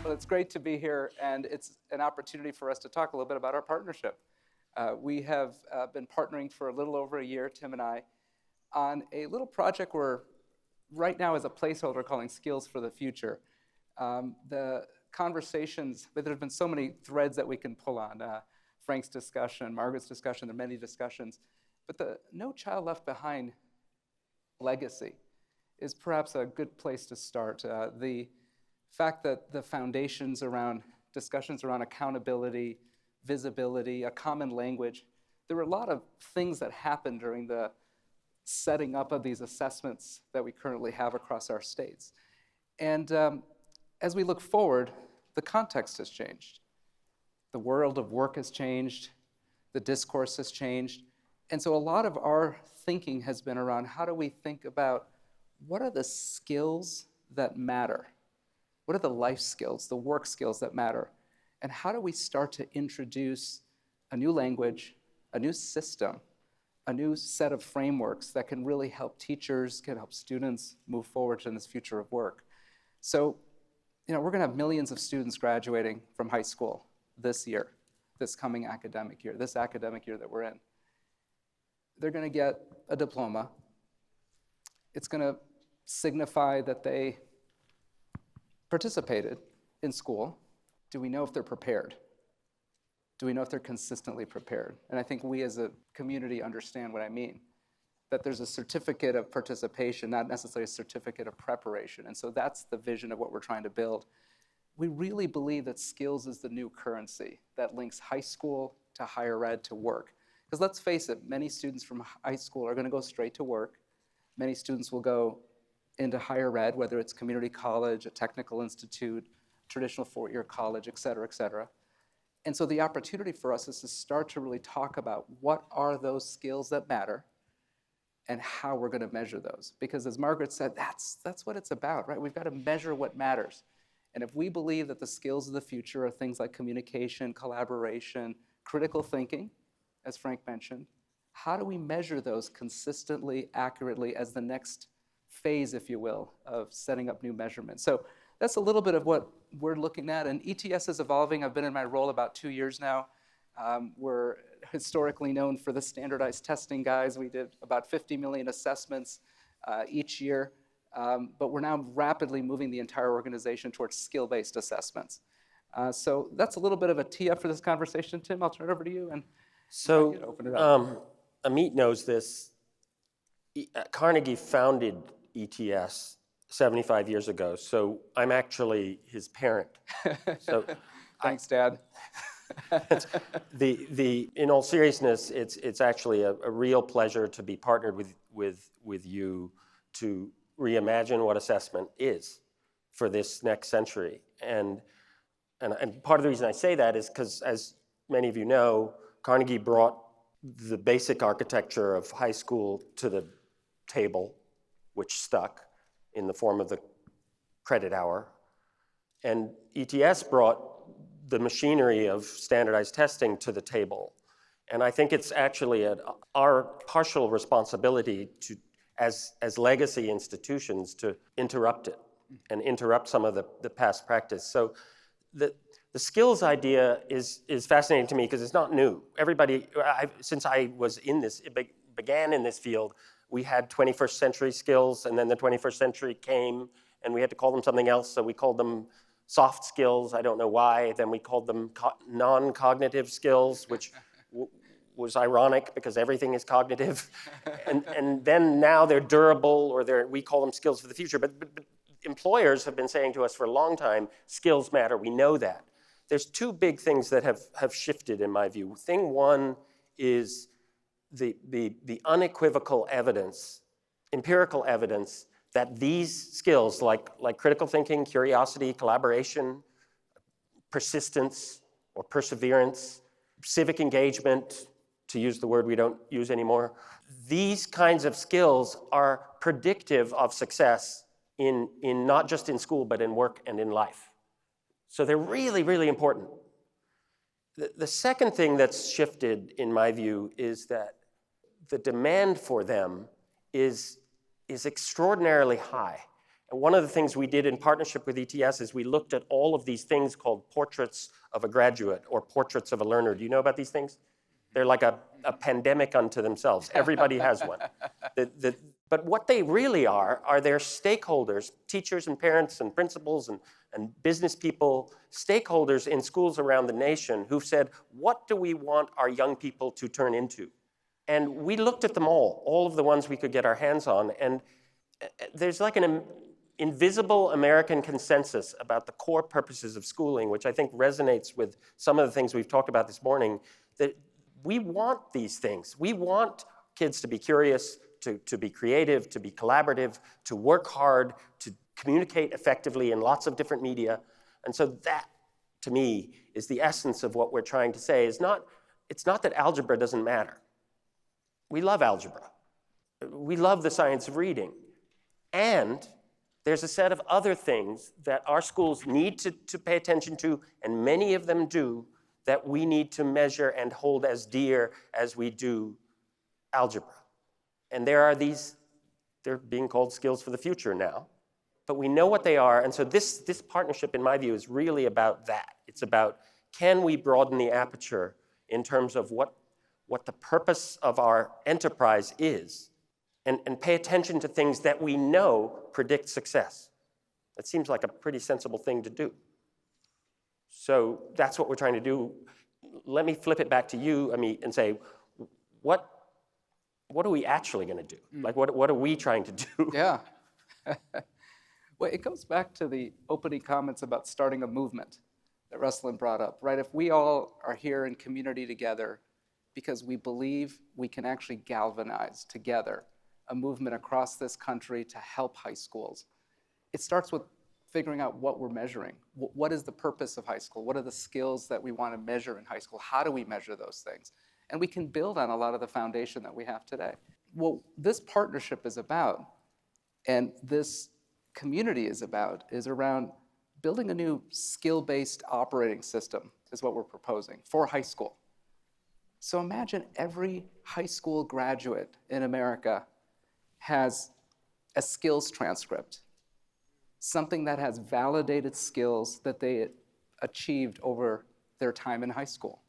Well, it's great to be here, and it's an opportunity for us to talk a little bit about our partnership. We have been partnering for a little over a year, Tim and I, on a little project we're right now as a placeholder calling Skills for the Future. The conversations, but there have been so many threads that we can pull on. Frank's discussion, Margaret's discussion, there are many discussions. But the No Child Left Behind legacy is perhaps a good place to start. The fact that the foundations around discussions around accountability, visibility, a common language, there were a lot of things that happened during the setting up of these assessments that we currently have across our states. And as we look forward, the context has changed. The world of work has changed, the discourse has changed, and so a lot of our thinking has been around how do we think about what are the skills that matter? What are the life skills, the work skills that matter? And how do we start to introduce a new language, a new system, a new set of frameworks that can really help teachers, can help students move forward in this future of work? So, we're gonna have millions of students graduating from high school this year, this coming academic year, this academic year that we're in. They're gonna get a diploma. It's gonna signify that they participated in school. Do we know if they're prepared? Do we know if they're consistently prepared? And I think we as a community understand what I mean, that there's a certificate of participation, not necessarily a certificate of preparation. And so that's the vision of what we're trying to build. We really believe that skills is the new currency that links high school to higher ed to work. Because let's face it, many students from high school are gonna go straight to work. Many students will go into higher ed, whether it's community college, a technical institute, traditional four-year college, et cetera, et cetera. And so the opportunity for us is to start to really talk about what are those skills that matter and how we're gonna measure those. Because as Margaret said, that's what it's about, right? We've gotta measure what matters. And if we believe that the skills of the future are things like communication, collaboration, critical thinking, as Frank mentioned, how do we measure those consistently, accurately as the next phase, if you will, of setting up new measurements? So that's a little bit of what we're looking at, and ETS is evolving. I've been in my role about 2 years now. We're historically known for the standardized testing guys. We did about 50 million assessments each year, but we're now rapidly moving the entire organization towards skill-based assessments. So that's a little bit of a tee up for this conversation. Tim, I'll turn it over to you and So open it up. Amit knows this. Carnegie founded ETS 75 years ago, so I'm actually his parent. So Thanks, Dad. in all seriousness, it's actually a real pleasure to be partnered with you to reimagine what assessment is for this next century. And part of the reason I say that is because, as many of you know, Carnegie brought the basic architecture of high school to the table, which stuck in the form of the credit hour. And ETS brought the machinery of standardized testing to the table. And I think it's actually our partial responsibility to, as legacy institutions, to interrupt it and interrupt some of the past practice. So the skills idea is fascinating to me because it's not new. Everybody, since I was in this, began in this field, we had 21st century skills, and then the 21st century came, and we had to call them something else, so we called them soft skills. I don't know why. Then we called them non-cognitive skills, which was ironic because everything is cognitive. and then now they're durable, or we call them skills for the future. But employers have been saying to us for a long time, skills matter. We know that. There's two big things that have shifted in my view. Thing one is the unequivocal evidence, empirical evidence, that these skills like critical thinking, curiosity, collaboration, persistence or perseverance, civic engagement, to use the word we don't use anymore, these kinds of skills are predictive of success in not just in school, but in work and in life. So they're really, really important. The second thing that's shifted, in my view, is that the demand for them is extraordinarily high. one of the things we did in partnership with ETS is we looked at all of these things called portraits of a graduate or portraits of a learner. Do you know about these things? They're like a pandemic unto themselves. Everybody has one. But what they really are their stakeholders, teachers and parents and principals and business people, stakeholders in schools around the nation who've said, what do we want our young people to turn into? And we looked at them all of the ones we could get our hands on, and there's like an invisible American consensus about the core purposes of schooling, which I think resonates with some of the things we've talked about this morning, that we want these things. We want kids to be curious, to be creative, to be collaborative, to work hard, to communicate effectively in lots of different media. And so that, to me, is the essence of what we're trying to say. It's not that algebra doesn't matter. We love algebra. We love the science of reading. And there's a set of other things that our schools need to pay attention to, and many of them do, that we need to measure and hold as dear as we do algebra. And there are these, they're being called skills for the future now, but we know what they are, and so this partnership, in my view, is really about that. It's about, can we broaden the aperture in terms of what the purpose of our enterprise is, and pay attention to things that we know predict success. That seems like a pretty sensible thing to do. So that's what we're trying to do. Let me flip it back to you, Amit, and say, what are we actually going to do? Like, what are we trying to do? Yeah. Well, it goes back to the opening comments about starting a movement that Ruslan brought up, right? If we all are here in community together because we believe we can actually galvanize together a movement across this country to help high schools, it starts with figuring out what we're measuring. What is the purpose of high school? What are the skills that we want to measure in high school? How do we measure those things? And we can build on a lot of the foundation that we have today. What this partnership is about, and this community is around building a new skill-based operating system, is what we're proposing for high school. So imagine every high school graduate in America has a skills transcript, something that has validated skills that they achieved over their time in high school,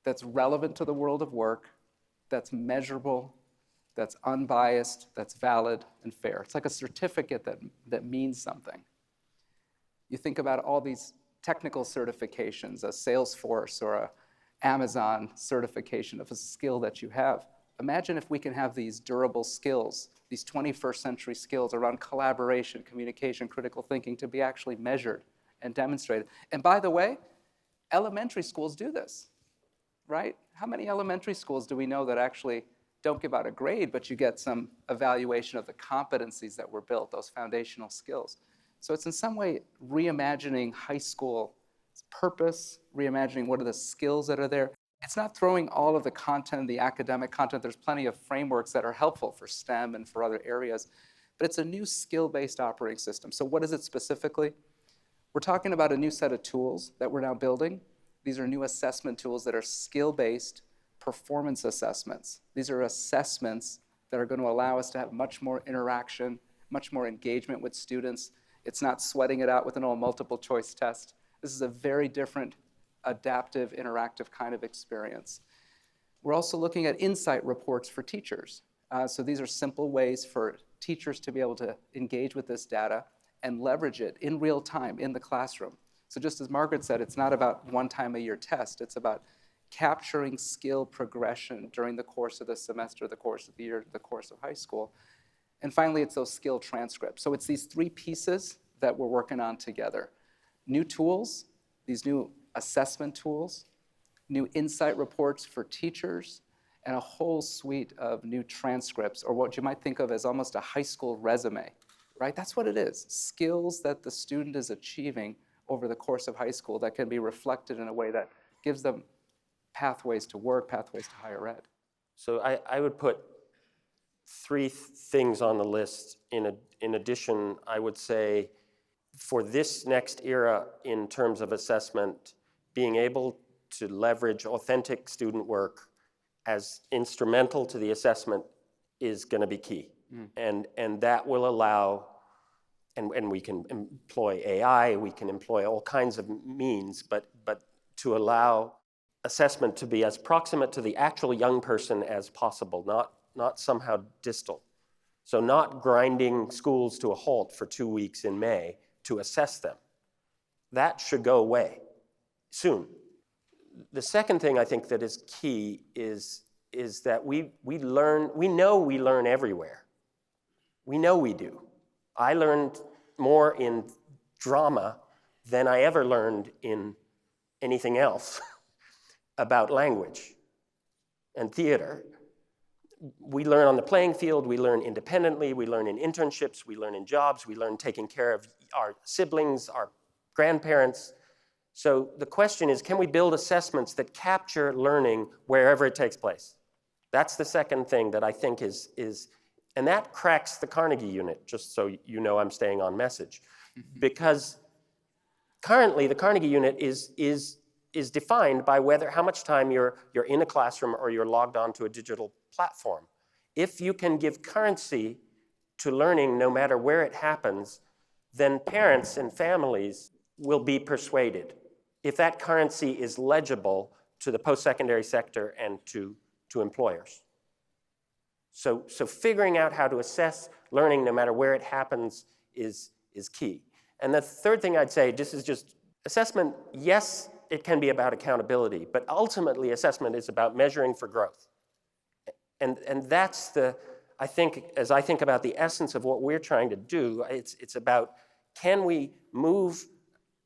that's relevant to the world of work, that's measurable, that's unbiased, that's valid and fair. It's like a certificate that means something. You think about all these technical certifications, a Salesforce or a Amazon certification of a skill that you have. Imagine if we can have these durable skills, these 21st century skills around collaboration, communication, critical thinking to be actually measured and demonstrated. And by the way, elementary schools do this, right? How many elementary schools do we know that actually don't give out a grade, but you get some evaluation of the competencies that were built, those foundational skills? So it's in some way reimagining high school purpose, reimagining what are the skills that are there. It's not throwing all of the content, the academic content. There's plenty of frameworks that are helpful for STEM and for other areas, but it's a new skill-based operating system. So what is it specifically? We're talking about a new set of tools that we're now building. These are new assessment tools that are skill-based performance assessments. These are assessments that are going to allow us to have much more interaction, much more engagement with students. It's not sweating it out with an old multiple choice test. This is a very different, adaptive, interactive kind of experience. We're also looking at insight reports for teachers. So these are simple ways for teachers to be able to engage with this data and leverage it in real time in the classroom. So just as Margaret said, it's not about one time a year test. It's about capturing skill progression during the course of the semester, the course of the year, the course of high school. And finally, it's those skill transcripts. So it's these three pieces that we're working on together. New tools, these new assessment tools, new insight reports for teachers, and a whole suite of new transcripts, or what you might think of as almost a high school resume, right? That's what it is, skills that the student is achieving over the course of high school that can be reflected in a way that gives them pathways to work, pathways to higher ed. So I would put three things on the list. In addition, I would say for this next era in terms of assessment, being able to leverage authentic student work as instrumental to the assessment is going to be key. And that will allow and we can employ AI, we can employ all kinds of means, but to allow assessment to be as proximate to the actual young person as possible, not somehow distal. So not grinding schools to a halt for 2 weeks in May to assess them. That should go away soon. The second thing I think that is key is that we know we learn everywhere. We know we do. I learned more in drama than I ever learned in anything else about language and theater. We learn on the playing field, we learn independently, we learn in internships, we learn in jobs, we learn taking care of our siblings, our grandparents. So the question is, can we build assessments that capture learning wherever it takes place? That's the second thing that I think is and that cracks the Carnegie unit, just so you know I'm staying on message. Because currently the Carnegie unit is defined by how much time you're in a classroom or you're logged on to a digital platform. If you can give currency to learning no matter where it happens, then parents and families will be persuaded. If that currency is legible to the post-secondary sector and to employers. So figuring out how to assess learning no matter where it happens is key. And the third thing I'd say, this is just assessment, yes, it can be about accountability, but ultimately assessment is about measuring for growth. And that's I think, as I think about the essence of what we're trying to do, it's about, can we move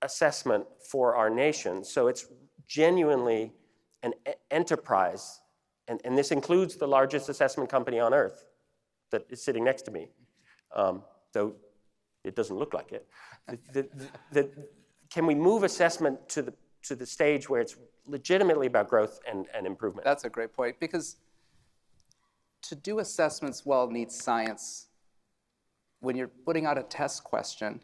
assessment for our nation so it's genuinely an enterprise, and this includes the largest assessment company on earth that is sitting next to me, though it doesn't look like it. Can we move assessment to the stage where it's legitimately about growth and improvement? That's a great point, because to do assessments well needs science. When you're putting out a test question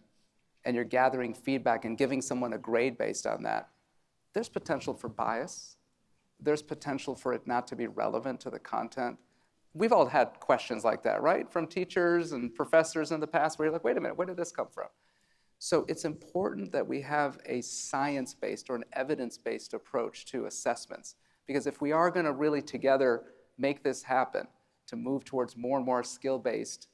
and you're gathering feedback and giving someone a grade based on that, there's potential for bias. There's potential for it not to be relevant to the content. We've all had questions like that, right? From teachers and professors in the past where you're like, wait a minute, where did this come from? So it's important that we have a science-based or an evidence-based approach to assessments. Because if we are going to really together make this happen, to move towards more and more skill-based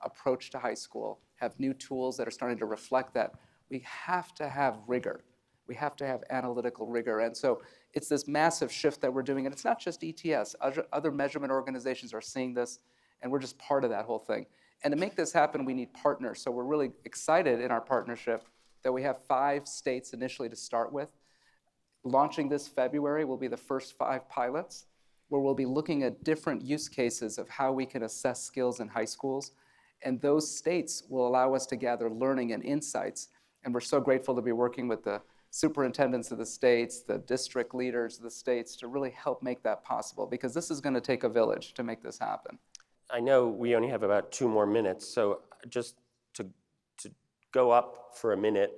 approach to high school, have new tools that are starting to reflect that, we have to have rigor. We have to have analytical rigor. And so it's this massive shift that we're doing. And it's not just ETS. Other measurement organizations are seeing this, and we're just part of that whole thing. And to make this happen, we need partners. So we're really excited in our partnership that we have 5 states initially to start with. Launching this February will be the first 5 pilots, where we'll be looking at different use cases of how we can assess skills in high schools. And those states will allow us to gather learning and insights. And we're so grateful to be working with the superintendents of the states, the district leaders of the states, to really help make that possible, because this is going to take a village to make this happen. I know we only have about 2 more minutes, so just to go up for a minute,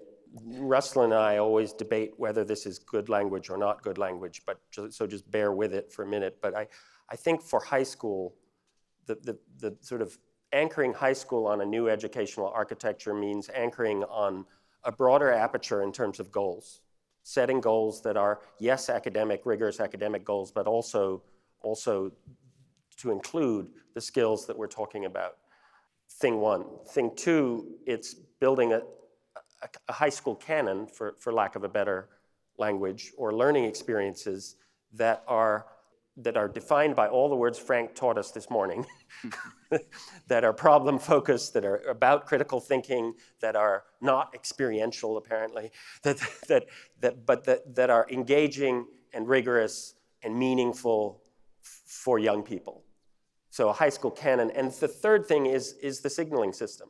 Russell and I always debate whether this is good language or not good language, but so just bear with it for a minute. But I think for high school, the sort of anchoring high school on a new educational architecture means anchoring on a broader aperture in terms of goals, setting goals that are, yes, academic, rigorous academic goals, but also to include the skills that we're talking about. Thing 1. Thing 2, it's building a high school canon, for lack of a better language, or learning experiences that are defined by all the words Frank taught us this morning, that are problem-focused, that are about critical thinking, that are not experiential, apparently, that are engaging and rigorous and meaningful for young people. So a high school canon. And the third thing is the signaling system,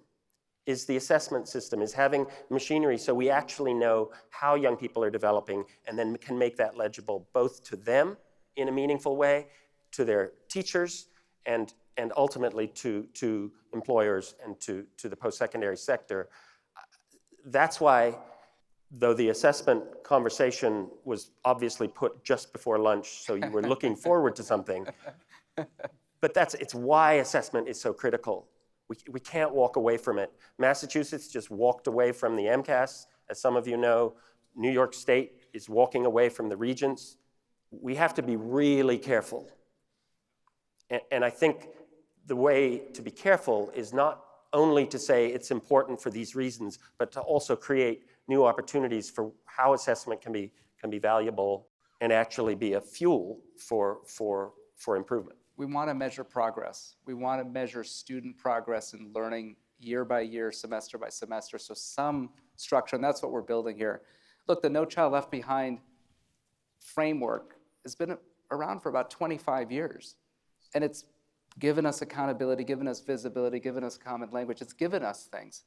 is the assessment system, is having machinery so we actually know how young people are developing and then can make that legible both to them in a meaningful way, to their teachers, and ultimately to employers and to the post-secondary sector. That's why, though the assessment conversation was obviously put just before lunch, so you were looking forward to something, but it's why assessment is so critical. We can't walk away from it. Massachusetts just walked away from the MCAS, as some of you know. New York State is walking away from the regents. We have to be really careful. And I think the way to be careful is not only to say it's important for these reasons, but to also create new opportunities for how assessment can be valuable and actually be a fuel for improvement. We want to measure progress. We want to measure student progress in learning year by year, semester by semester. So some structure, and that's what we're building here. Look, the No Child Left Behind framework has been around for about 25 years. And it's given us accountability, given us visibility, given us common language. It's given us things.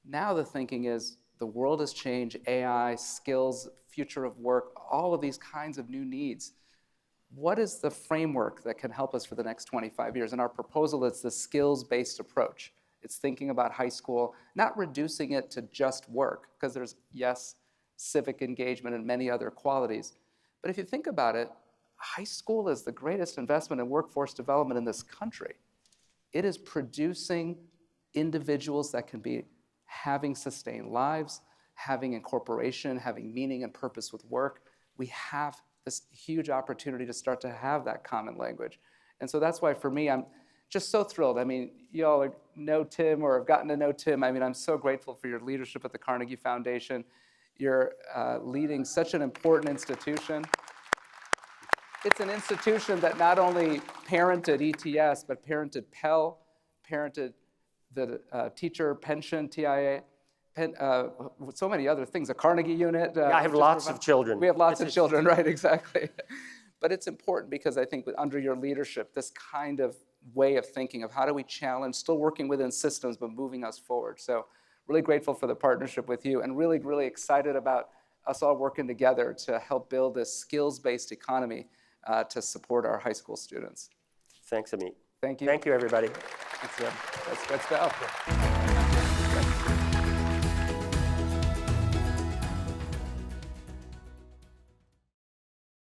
Now the thinking is the world has changed, AI, skills, future of work, all of these kinds of new needs. What is the framework that can help us for the next 25 years? And our proposal is the skills-based approach. It's thinking about high school, not reducing it to just work, because there's, yes, civic engagement and many other qualities. But if you think about it, high school is the greatest investment in workforce development in this country. It is producing individuals that can be having sustained lives, having incorporation, having meaning and purpose with work. We have this huge opportunity to start to have that common language. And so that's why for me, I'm just so thrilled. I mean, you all know Tim or have gotten to know Tim. I mean, I'm so grateful for your leadership at the Carnegie Foundation. You're leading such an important institution. It's an institution that not only parented ETS, but parented Pell, parented the teacher pension, TIA, so many other things, a Carnegie unit. Yeah, I have lots of children. We have lots of children, right, exactly. But it's important because I think under your leadership, this kind of way of thinking of how do we challenge, still working within systems, but moving us forward. So really grateful for the partnership with you and really, really excited about us all working together to help build this skills-based economy to support our high school students. Thanks, Amit. Thank you. Thank you, everybody. Let's go.